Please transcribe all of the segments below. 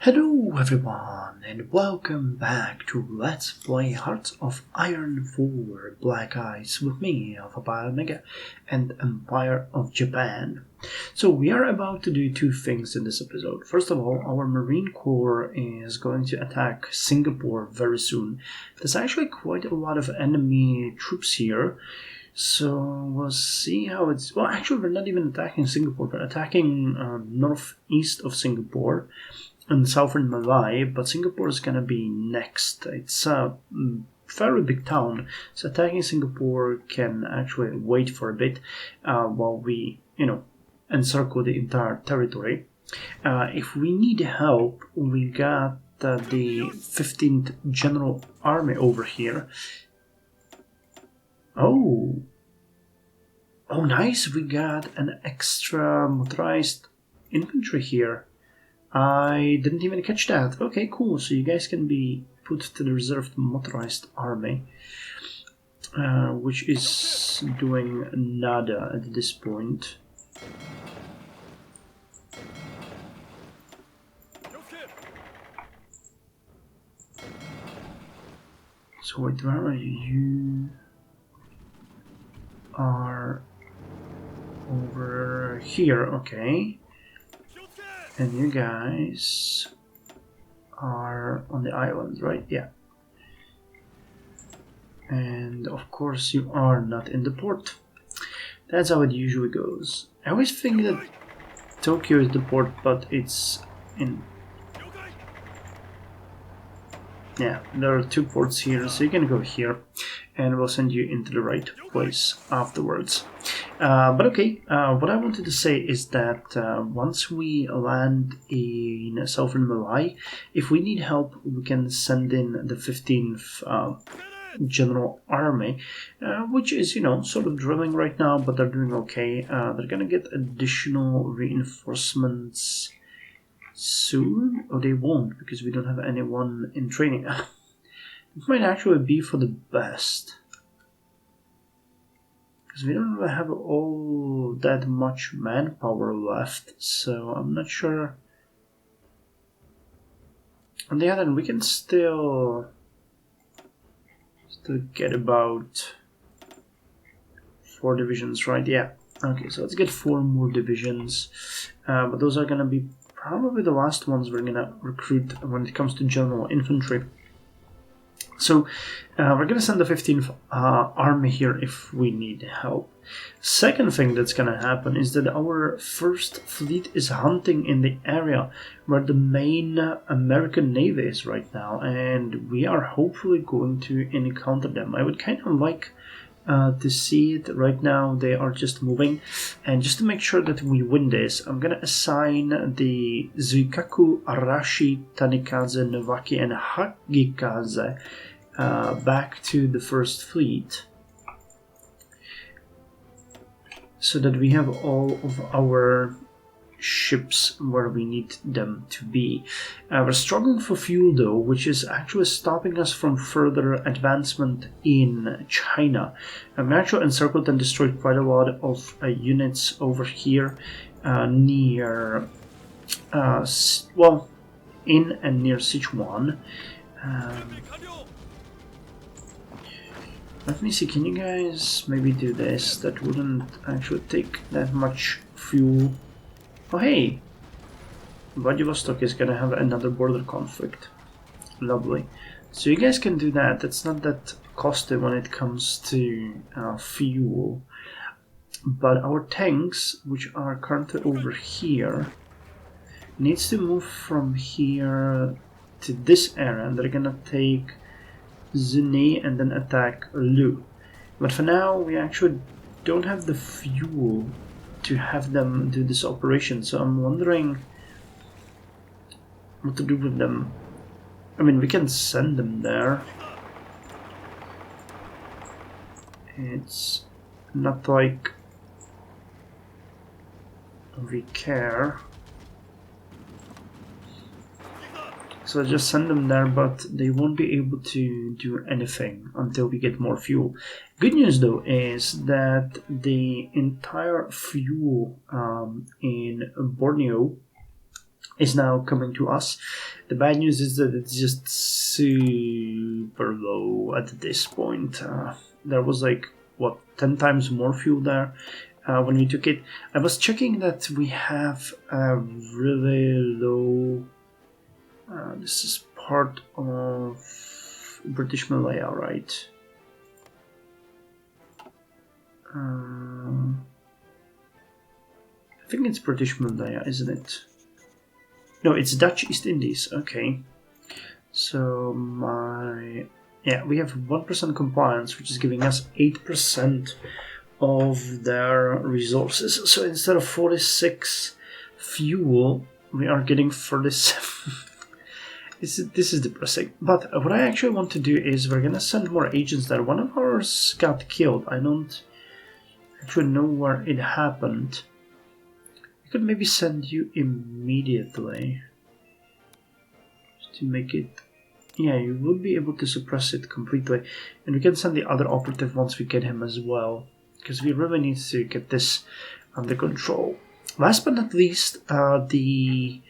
Hello everyone and welcome back to Let's Play Hearts of Iron 4 Black Ice with me, Alpha Mega, and Empire of Japan. So we are about to do two things in this episode. First of all, our Marine Corps is going to attack Singapore very soon. There's actually quite a lot of enemy troops here. So we'll see how it's... Well, actually we're not even attacking Singapore, we're attacking northeast of Singapore and southern Malaya, but Singapore is gonna be next. It's a very big town, so attacking Singapore can actually wait for a bit while we, encircle the entire territory. If we need help, we got the 15th General Army over here. Oh, nice! We got an extra motorized infantry here. I didn't even catch that. Okay, cool. So you guys can be put to the reserved motorized army, which is doing nada at this point. So wait, where are you? You are over here, okay. And you guys are on the island, right? Yeah. And of course you are not in the port. That's how it usually goes. I always think that Tokyo is the port, but it's in... Yeah, there are two ports here, so you can go here and we'll send you into the right place afterwards. But okay, what I wanted to say is that once we land in southern Malaya, if we need help, we can send in the 15th General Army, which is, sort of drilling right now, but they're doing okay. They're gonna get additional reinforcements soon, or they won't, because we don't have anyone in training. It might actually be for the best, because we don't really have all that much manpower left, so I'm not sure. On the other hand, we can still get about 4 divisions, right? Yeah. Okay, so let's get 4 more divisions, but those are gonna be probably the last ones we're gonna recruit when it comes to general infantry. So we're gonna send the 15th army here if we need help. Second thing that's gonna happen is that our first fleet is hunting in the area where the main American Navy is right now, and we are hopefully going to encounter them. I would kind of like to see it. Right now they are just moving, and just to make sure that we win this, I'm gonna assign the Zuikaku, Arashi, Tanikaze, Novaki, and Hagikaze back to the first fleet, so that we have all of our ships where we need them to be. We're struggling for fuel though, which is actually stopping us from further advancement in China. We actually encircled and destroyed quite a lot of units over here near, in and near Sichuan. Let me see, can you guys maybe do this? That wouldn't actually take that much fuel. Oh hey! Vladivostok is gonna have another border conflict. Lovely. So you guys can do that. It's not that costly when it comes to fuel. But our tanks, which are currently over here, needs to move from here to this area, and they're gonna take Zuni and then attack Lu. But for now, we actually don't have the fuel to have them do this operation, so I'm wondering what to do with them. I mean, we can send them there. It's not like we care. So just send them there, but they won't be able to do anything until we get more fuel. Good news though is that the entire fuel in Borneo is now coming to us. The bad news is that it's just super low at this point. There was like, what, 10 times more fuel there when we took it. I was checking that we have a really low... this is part of British Malaya, right? I think it's British Malaya, isn't it? No, it's Dutch East Indies. Okay. So we have 1% compliance, which is giving us 8% of their resources. So instead of 46 fuel, we are getting 47. This is depressing. But what I actually want to do is we're gonna send more agents there. One of ours got killed. I don't actually know where it happened. We could maybe send you immediately to make it... Yeah, you would be able to suppress it completely. And we can send the other operative once we get him as well, because we really need to get this under control. Last but not least, the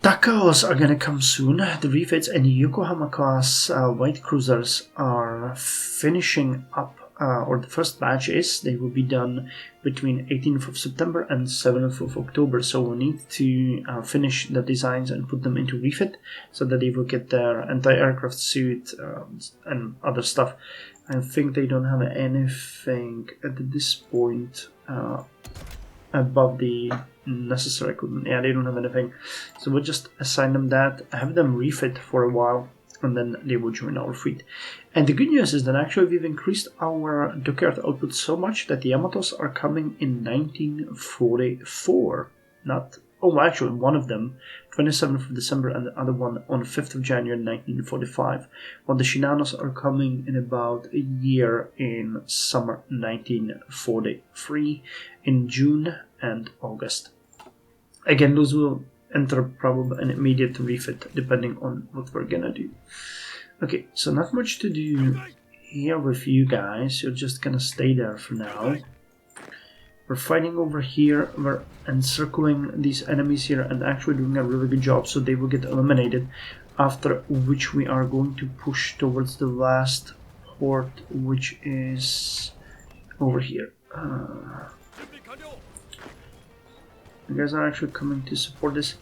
Hakkōs are gonna come soon. The refits and Yokohama class white cruisers are finishing up, or the first batch is. They will be done between 18th of September and 7th of October. So we'll need to finish the designs and put them into refit so that they will get their anti-aircraft suit and other stuff. I think they don't have anything at this point above the necessary equipment. Yeah, they don't have anything. So we'll just assign them that, have them refit for a while, and then they will join our fleet. And the good news is that actually we've increased our dockyard output so much that the Yamatos are coming in 1944. Actually one of them 27th of December and the other one on 5th of January 1945, while the Shinanos are coming in about a year in summer 1943 in June and August. Again, those will enter probably an immediate refit depending on what we're gonna do. Okay, so not much to do here with you guys. You're just gonna stay there for now. We're fighting over here, we're encircling these enemies here and actually doing a really good job, so they will get eliminated, after which we are going to push towards the last port, which is over here. You guys are actually coming to support this.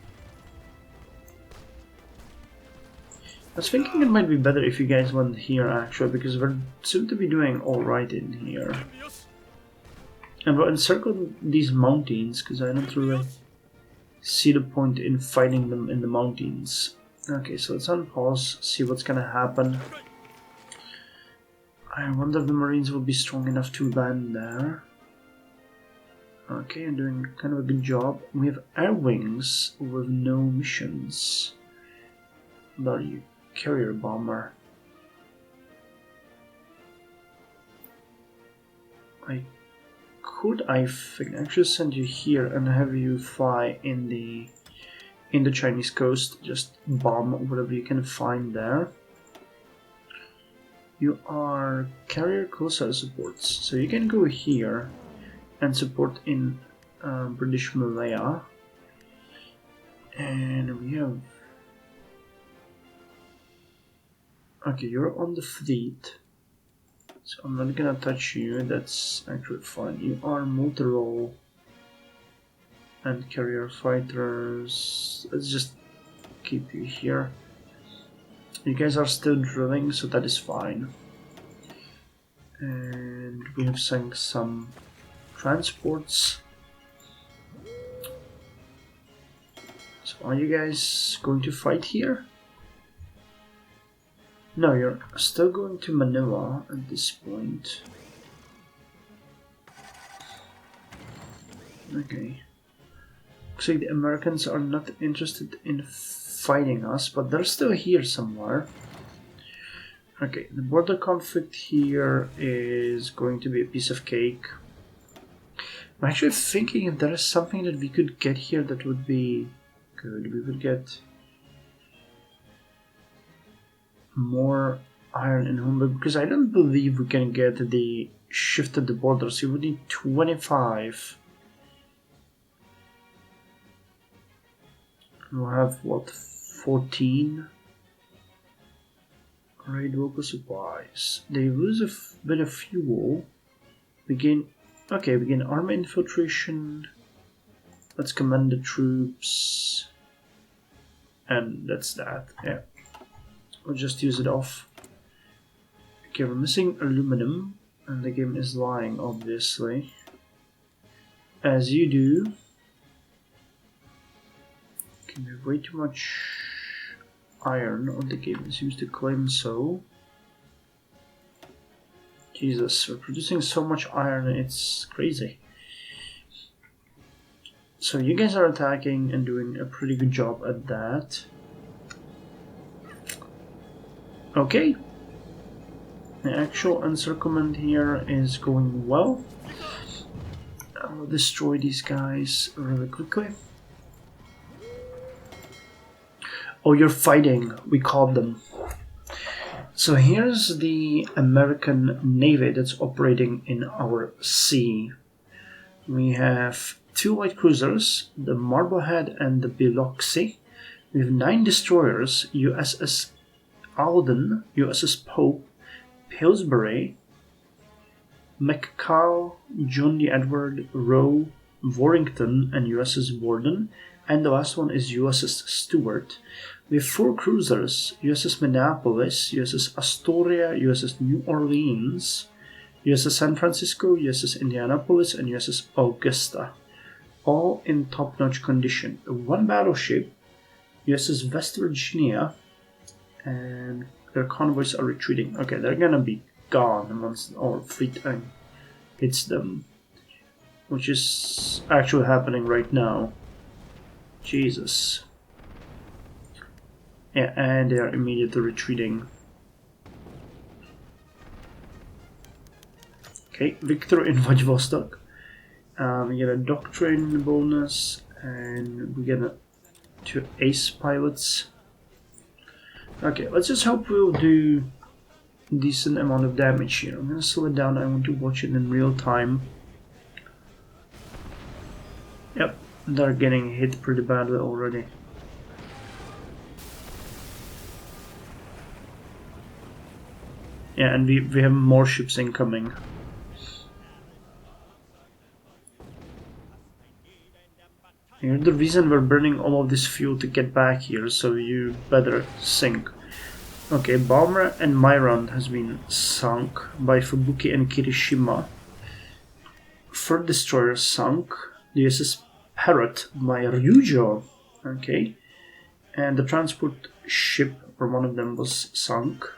I was thinking it might be better if you guys went here actually, because we're soon to be doing alright in here. And we'll encircle these mountains, because I don't really see the point in fighting them in the mountains. Okay, so let's unpause, see what's gonna happen. I wonder if the Marines will be strong enough to land there. Okay, I'm doing kind of a good job. We have air wings with no missions. What are you? Carrier bomber. I think actually send you here and have you fly in the Chinese coast. Just bomb whatever you can find there. You are carrier closer supports, so you can go here and support in British Malaya. And we have... Okay, you're on the fleet, so I'm not gonna touch you, that's actually fine. You are multi-role and carrier fighters. Let's just keep you here. You guys are still drilling, so that is fine. And we have sunk some transports. So are you guys going to fight here? No, you're still going to Manila at this point. Okay. Looks like the Americans are not interested in fighting us, but they're still here somewhere. Okay, the border conflict here is going to be a piece of cake. I'm actually thinking if there is something that we could get here that would be good. We would get more iron in Humber, because I don't believe we can get the shifted the borders. You would need 25. We'll have what, 14. Raid local supplies. They lose a bit of fuel. We gain army infiltration. Let's command the troops. And that's that. Yeah. We'll just use it off. Okay, we're missing aluminum. And the game is lying, obviously. As you do. Okay, we have way too much iron on the game. It seems to claim so. Jesus, we're producing so much iron, it's crazy. So you guys are attacking and doing a pretty good job at that. Okay. The actual encirclement here is going well. I'll destroy these guys really quickly. Oh, you're fighting. We caught them. So here's the American Navy that's operating in our sea. We have 2 light cruisers, the Marblehead and the Biloxi. We have 9 destroyers, USS Alden, USS Pope, Pillsbury, McCall, John D. Edward, Roe, Warrington, and USS Borden. And the last one is USS Stewart. We have 4 cruisers, USS Minneapolis, USS Astoria, USS New Orleans, USS San Francisco, USS Indianapolis, and USS Augusta. All in top-notch condition. 1 battleship, USS West Virginia, and their convoys are retreating. Okay, they're gonna be gone once our fleet hits them. Which is actually happening right now. Jesus. Yeah, and they are immediately retreating. Okay, victory in Vladivostok. We get a doctrine bonus, and we get 2 ace pilots. Okay, let's just hope we'll do a decent amount of damage here. I'm gonna slow it down. I want to watch it in real time. Yep, they're getting hit pretty badly already. Yeah, and we have more ships incoming. Here's the reason we're burning all of this fuel to get back here, so you better sink. Okay, Bomber and Myron has been sunk by Fubuki and Kirishima. 3rd destroyer sunk. The USS Parrot by Ryujo. Okay. And the transport ship, or one of them, was sunk.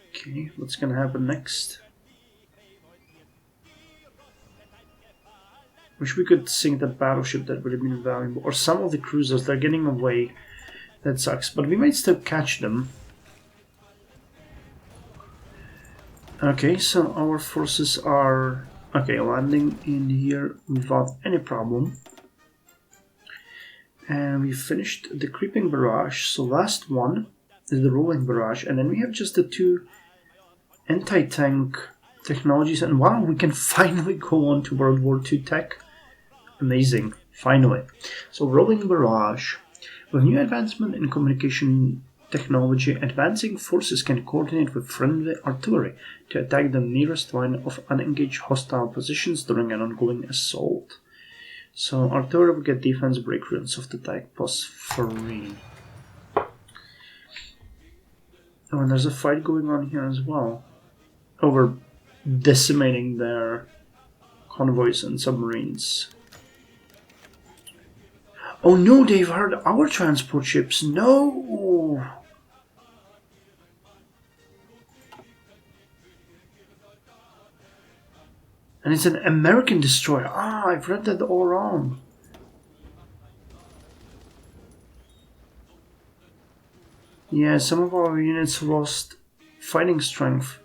Okay, what's gonna happen next? Wish we could sink that battleship, that would have been valuable. Or some of the cruisers, they're getting away. That sucks, but we might still catch them. Okay, so our forces are landing in here without any problem. And we finished the creeping barrage, so last one is the rolling barrage, and then we have just the 2 anti-tank technologies, and wow, we can finally go on to World War II tech. Amazing, finally. So rolling barrage. With new advancement in communication technology, advancing forces can coordinate with friendly artillery to attack the nearest line of unengaged hostile positions during an ongoing assault. So artillery will get defense, breakthrough, and soft attack plus 3. Oh, and there's a fight going on here as well. Over decimating their convoys and submarines. Oh no, they've heard our transport ships. No! And it's an American destroyer. Ah, I've read that all wrong. Yeah, some of our units lost fighting strength.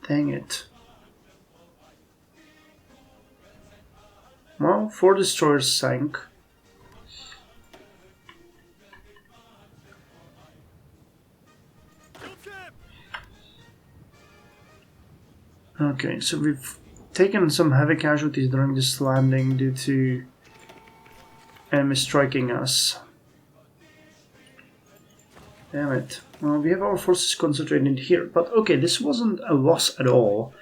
Dang it. Well, 4 destroyers sank. Okay, so we've taken some heavy casualties during this landing due to enemy striking us. Damn it. Well, we have our forces concentrated here, but okay, this wasn't a loss at all.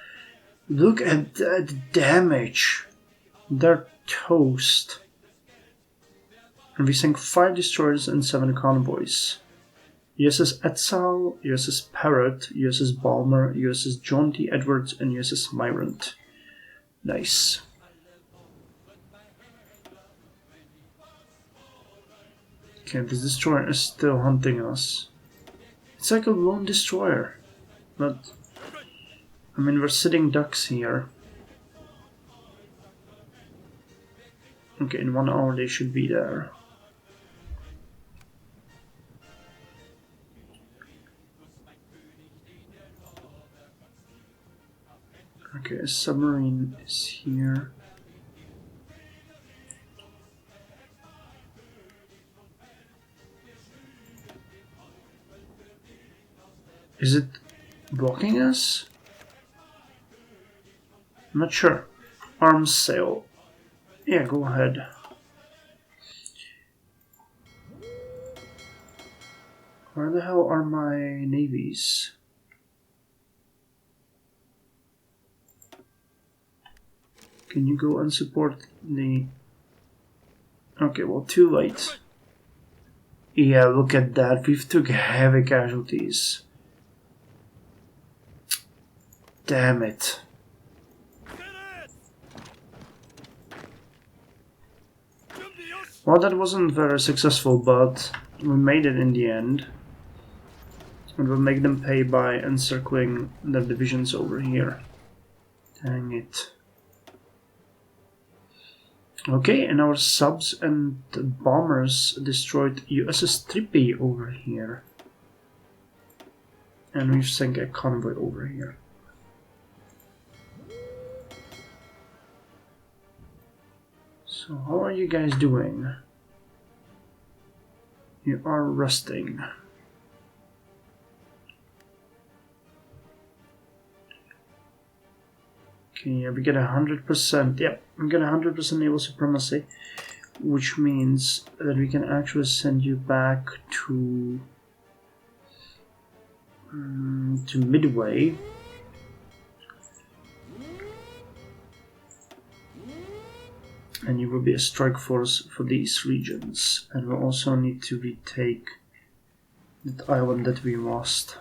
Look at that damage. They're toast. And we sank 5 destroyers and 7 convoys. USS Etzal, USS Parrot, USS Balmer, USS John T. Edwards, and USS Myrant. Nice. Okay, this destroyer is still hunting us. It's like a lone destroyer. But, I mean, we're sitting ducks here. Okay, in 1 hour they should be there. Okay, a submarine is here. Is it blocking us? I'm not sure. Arms sail. Yeah, go ahead. Where the hell are my navies? Can you go and support the... Okay, well, too late. Yeah, look at that. We've took heavy casualties. Damn it. Well, that wasn't very successful, but we made it in the end. And we'll make them pay by encircling their divisions over here. Dang it. Okay, and our subs and bombers destroyed USS Trippy over here. And we've sunk a convoy over here. So how are you guys doing? You are resting. Okay, yeah, we get 100%. Yep, we get 100% naval supremacy, which means that we can actually send you back to Midway. And you will be a strike force for these regions. And we'll also need to retake that island that we lost.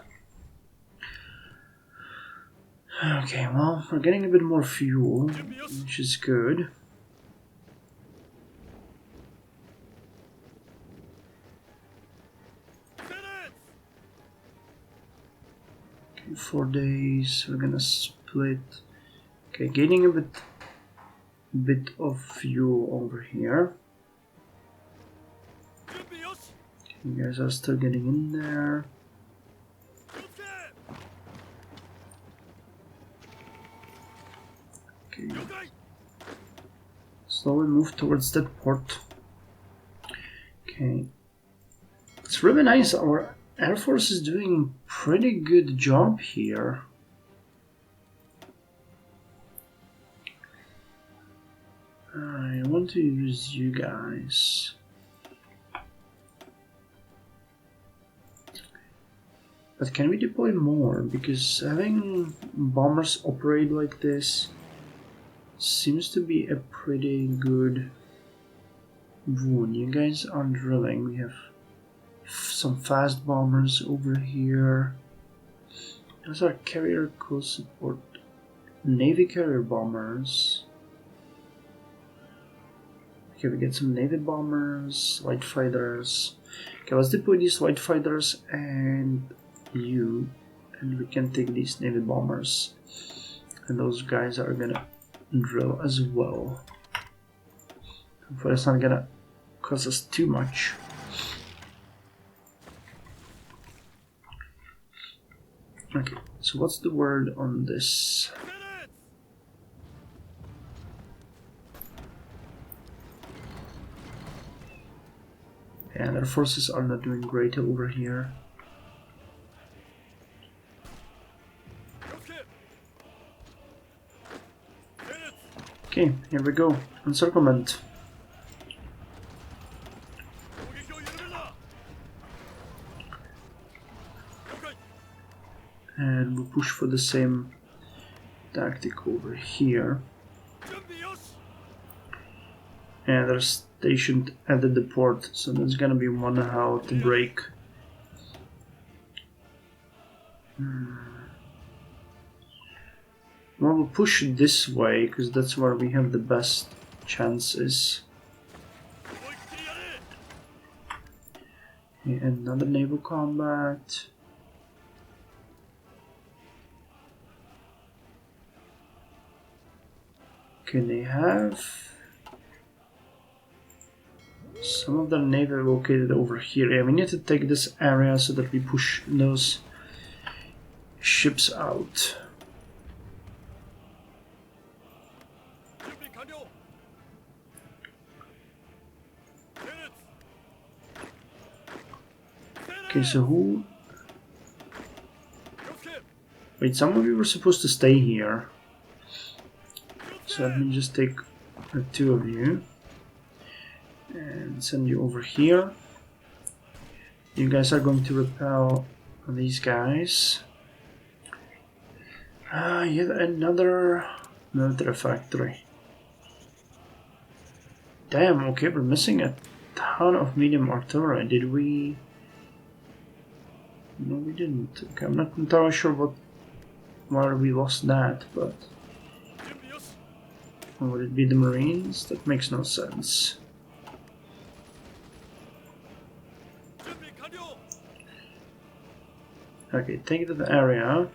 Okay, well, we're getting a bit more fuel, which is good. Okay, 4 days, we're gonna split. Okay, gaining a bit of fuel over here. Okay, you guys are still getting in there. Okay. Slowly move towards that port. Okay. It's really nice. Our Air Force is doing a pretty good job here. I want to use you guys. But can we deploy more? Because having bombers operate like this seems to be a pretty good wound. You guys are drilling. We have some fast bombers over here. Those are carrier close support. Navy carrier bombers. Okay, we get some Navy bombers, light fighters. Okay, let's deploy these light fighters and you. And we can take these Navy bombers. And those guys are gonna drill as well. Hopefully it's not gonna cost us too much. Okay, so what's the word on this? And our forces are not doing great over here. Okay, here we go. Encirclement. And we'll push for the same tactic over here. And they're stationed at the port, so there's gonna be one how to break. Well, we'll push this way, because that's where we have the best chances. Okay, another naval combat. Okay, they have some of the navy located over here. Yeah, we need to take this area so that we push those ships out. Okay, so who... Wait, some of you were supposed to stay here. So let me just take the two of you and send you over here. You guys are going to repel these guys. Yet another military factory. Damn, okay, we're missing a ton of medium artillery. Did we? No, we didn't. Okay, I'm not entirely sure why we lost that, but... Would it be the Marines? That makes no sense. Okay, take it to the area.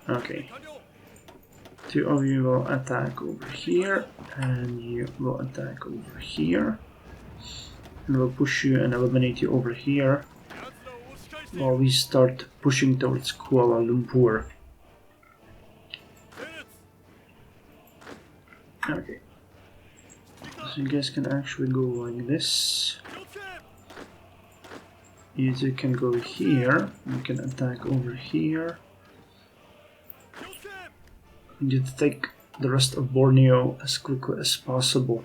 Okay. Two of you will attack over here, and you will attack over here. And we'll push you and eliminate you over here, while we start pushing towards Kuala Lumpur. Okay. So you guys can actually go like this. You two can go here. You can attack over here. We need to take the rest of Borneo as quickly as possible.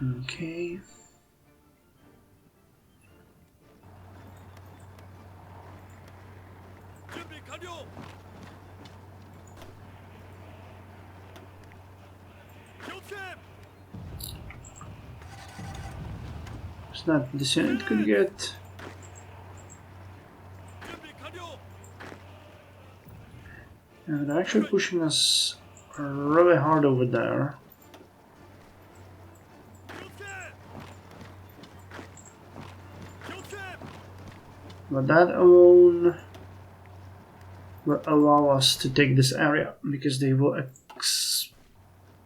Okay. It's not this unit could get. And they're actually pushing us really hard over there. But that alone will allow us to take this area, because they will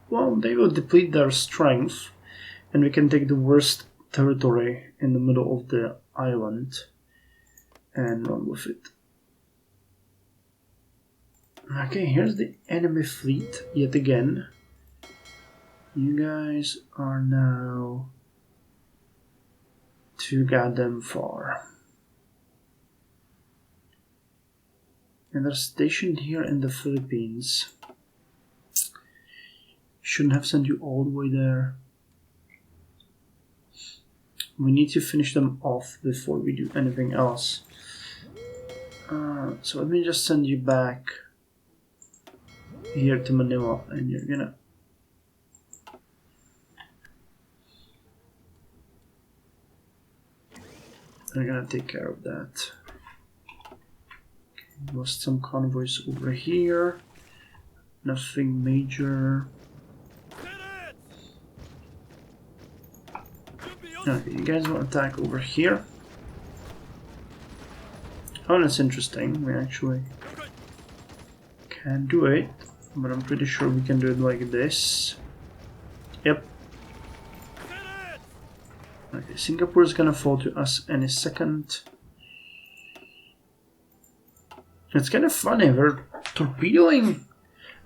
they will deplete their strength, and we can take the worst territory in the middle of the island and run with it. Okay, here's the enemy fleet yet again. You guys are now too goddamn far. And they're stationed here in the Philippines. Shouldn't have sent you all the way there. We need to finish them off before we do anything else. So let me just send you back here to Manila, and you're gonna take care of that. Okay, lost some convoys over here. Nothing major. Okay, you guys will attack over here. Oh, that's interesting. We actually can do it, but I'm pretty sure we can do it like this. Yep. Okay, Singapore is gonna fall to us any second. It's kind of funny, we're torpedoing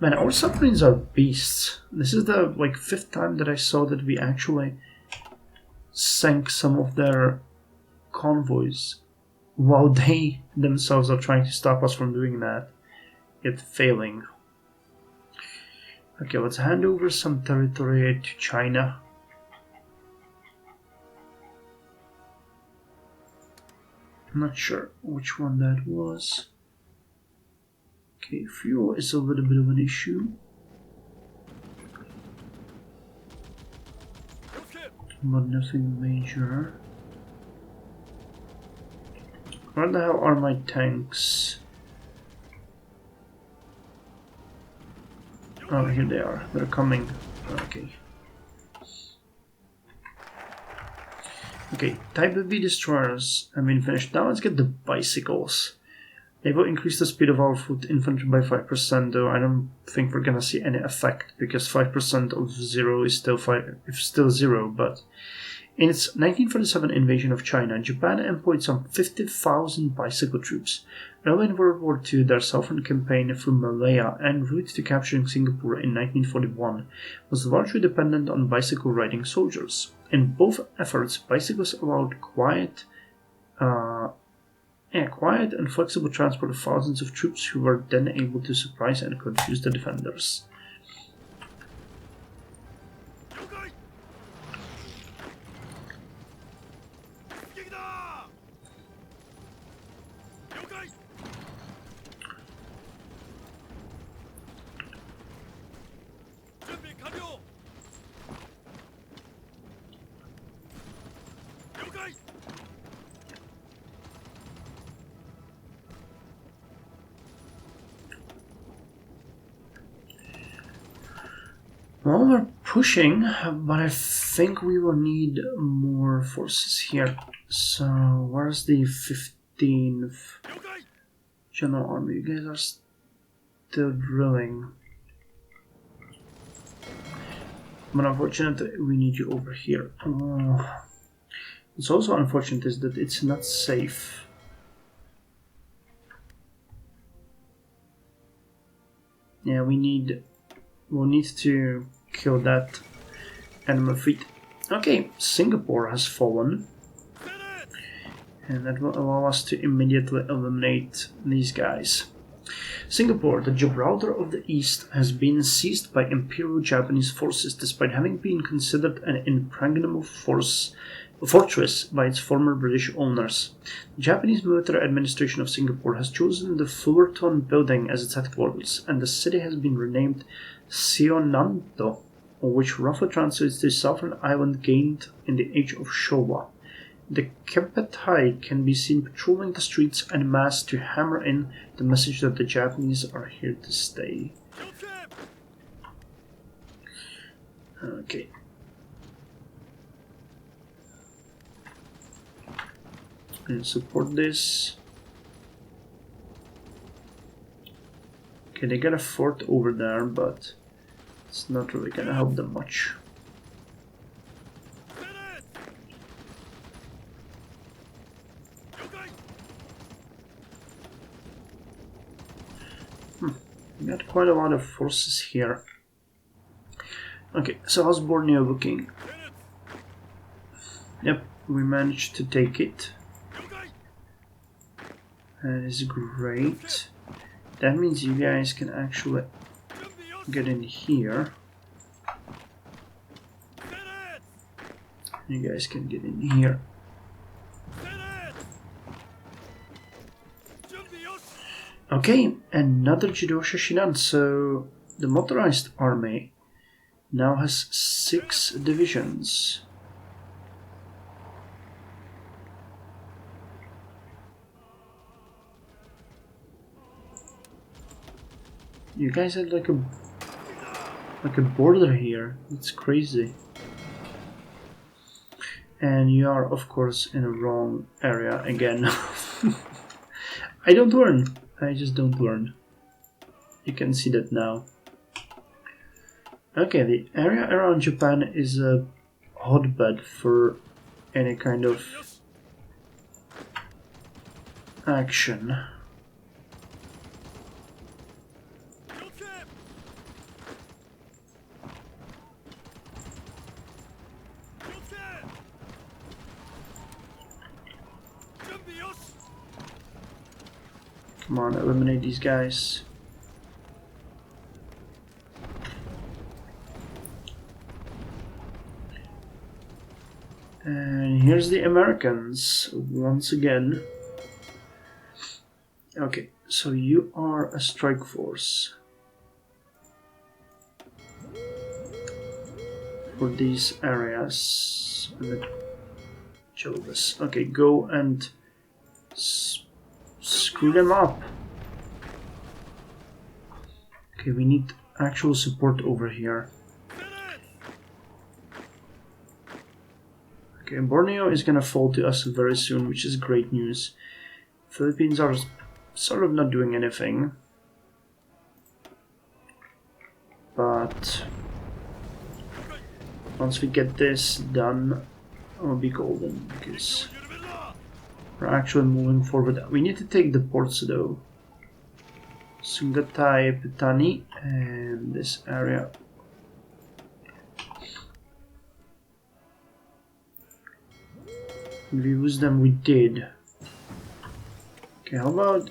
Man, our submarines are beasts. This is the like 5th time that I saw that we actually sank some of their convoys while they themselves are trying to stop us from doing that, yet failing. Okay, let's hand over some territory to China. I'm not sure which one that was. Okay, fuel is a little bit of an issue, but nothing major. Where the hell are my tanks? Oh, here they are. They're coming. Okay. Okay, Type B destroyers have been finished. Now let's get the bicycles. They will increase the speed of our foot infantry by 5%, though I don't think we're gonna see any effect, because 5% of 0 is still 0, but in its 1947 invasion of China, Japan employed some 50,000 bicycle troops. Early in World War II, their southern campaign through Malaya en route to capturing Singapore in 1941 was largely dependent on bicycle-riding soldiers. In both efforts, bicycles allowed quiet and flexible transport of thousands of troops who were then able to surprise and confuse the defenders. Well, we're pushing, but I think we will need more forces here. So, where's the 15th General Army? You guys are still drilling. But unfortunately, we need you over here. It's also unfortunate is that it's not safe. Yeah, we'll need to kill that animal fleet. Okay, Singapore has fallen, and that will allow us to immediately eliminate these guys. Singapore, the Gibraltar of the East, has been seized by Imperial Japanese forces despite having been considered an impregnable fortress by its former British owners. The Japanese military administration of Singapore has chosen the Fullerton building as its headquarters, and the city has been renamed Sionanto, which roughly translates to Southern Island gained in the age of Showa. The Kempetai can be seen patrolling the streets en masse to hammer in the message that the Japanese are here to stay. Okay. And support this. Okay, they got a fort over there, but it's not really gonna help them much. We got quite a lot of forces here. Okay, so how's Borneo looking? Yep, we managed to take it. That is great. That means you guys can actually get in here. You guys can get in here. Okay, another Jidosha Shinan. So the motorized army now has 6 divisions. You guys have like a border here. It's crazy. And you are of course in a wrong area again. I don't learn. I just don't learn. You can see that now. Okay, the area around Japan is a hotbed for any kind of action. Come on, eliminate these guys. And here's the Americans once again. Okay, so you are a strike force for these areas. Okay, go and screw them up. Okay, we need actual support over here. Okay, Borneo is gonna fall to us very soon, which is great news. Philippines are sort of not doing anything. But once we get this done, I'll be golden, because we're actually moving forward. We need to take the ports though. Sungatai, Petani, and this area. If we lose them, we did. Okay, how about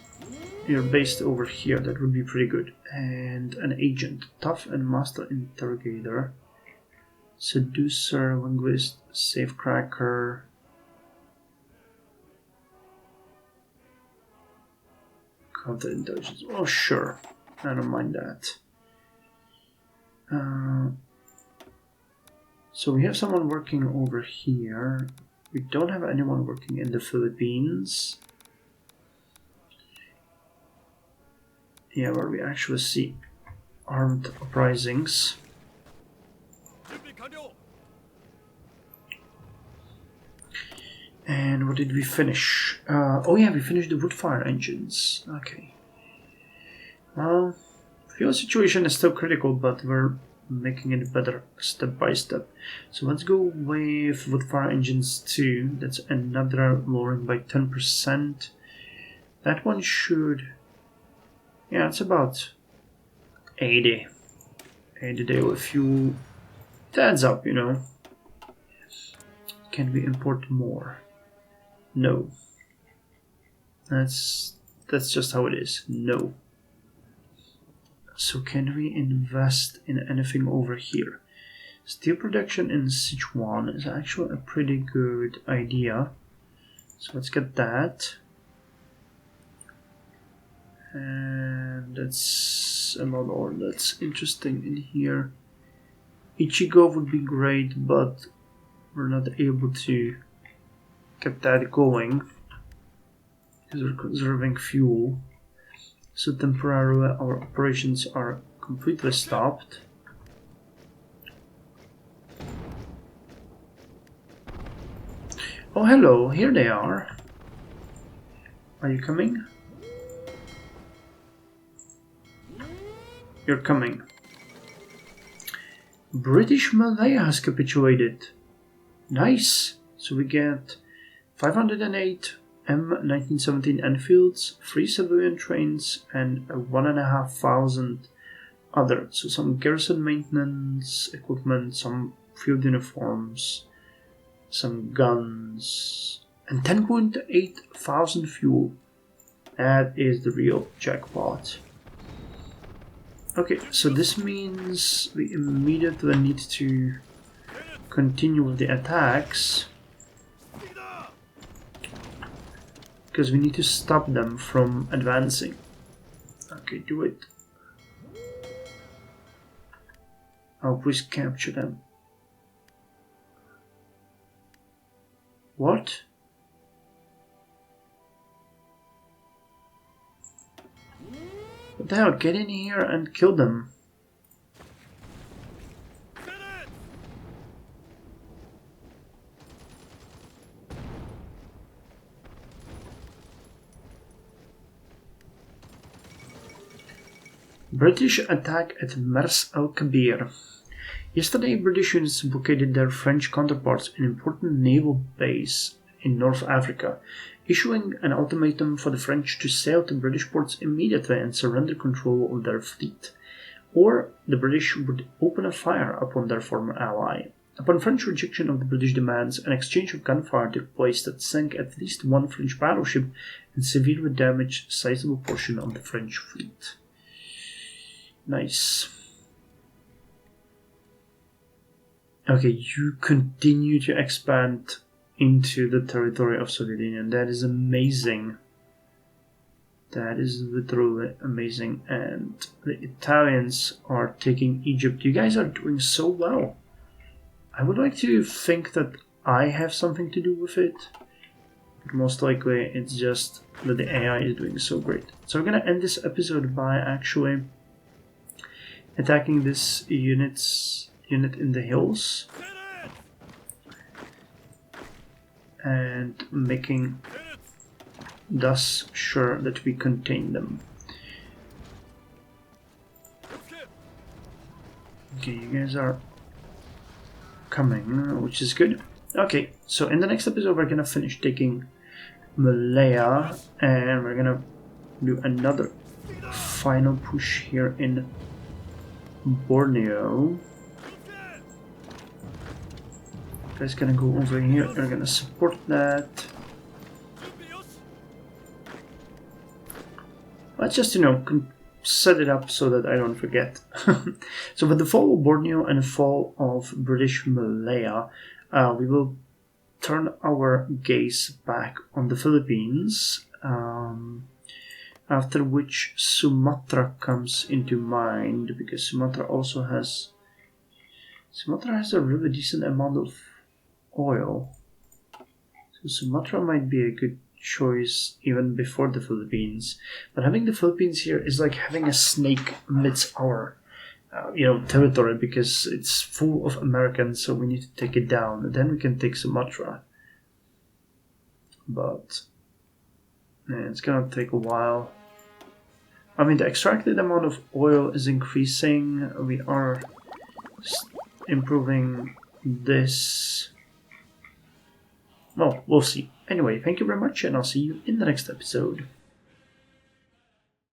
you're based over here? That would be pretty good. And an agent, tough and master interrogator, seducer, linguist, safecracker. Counterintelligence. Oh, sure. I don't mind that. So we have someone working over here. We don't have anyone working in the Philippines. Yeah, where we actually see armed uprisings. And what did we finish? Oh yeah, we finished the wood fire engines. Okay. Well, fuel situation is still critical, but we're making it better step by step. So let's go with wood fire engines 2. That's another lowering by 10%. That one should... yeah, it's about 80 daily fuel. It adds up, you know. Can we import more? No. That's just how it is. No. So can we invest in anything over here? Steel production in Sichuan is actually a pretty good idea. So let's get that. And that's about all that's interesting in here. Ichigo would be great, but we're not able to get that going because we're conserving fuel. So temporarily our operations are completely stopped. Oh hello, here they are. Are you coming? You're coming. British Malaya has capitulated. Nice. So we get 508 M1917 Enfields, 3 civilian trains, and 1,500 other. So some garrison maintenance equipment, some field uniforms, some guns, and 10.8 thousand fuel. That is the real jackpot. Okay, so this means we immediately need to continue with the attacks, because we need to stop them from advancing. Okay, do it. Oh, please capture them. What? What the hell? Get in here and kill them. British attack at Mers el-Kabir. Yesterday, British units blockaded their French counterparts in an important naval base in North Africa, issuing an ultimatum for the French to sail to British ports immediately and surrender control of their fleet, or the British would open a fire upon their former ally. Upon French rejection of the British demands, an exchange of gunfire took place that sank at least one French battleship and severely damaged a sizable portion of the French fleet. Nice. Okay, you continue to expand into the territory of Soviet Union. That is amazing. That is literally amazing. And the Italians are taking Egypt. You guys are doing so well. I would like to think that I have something to do with it. But most likely it's just that the AI is doing so great. So we're going to end this episode by actually attacking this unit in the hills. And making thus sure that we contain them. Okay, you guys are coming, which is good. Okay, so in the next episode we're gonna finish taking Malaya and we're gonna do another final push here in Borneo. You guys gonna go over here, we're gonna support that. Let's just, set it up so that I don't forget. So with the fall of Borneo and the fall of British Malaya, we will turn our gaze back on the Philippines, after which Sumatra comes into mind, because Sumatra has a really decent amount of oil. So Sumatra might be a good choice even before the Philippines, but having the Philippines here is like having a snake amidst our territory, because it's full of Americans, so we need to take it down, and then we can take Sumatra. But it's gonna take a while. I mean, the extracted amount of oil is increasing. We are improving this. Well, we'll see. Anyway, thank you very much, and I'll see you in the next episode.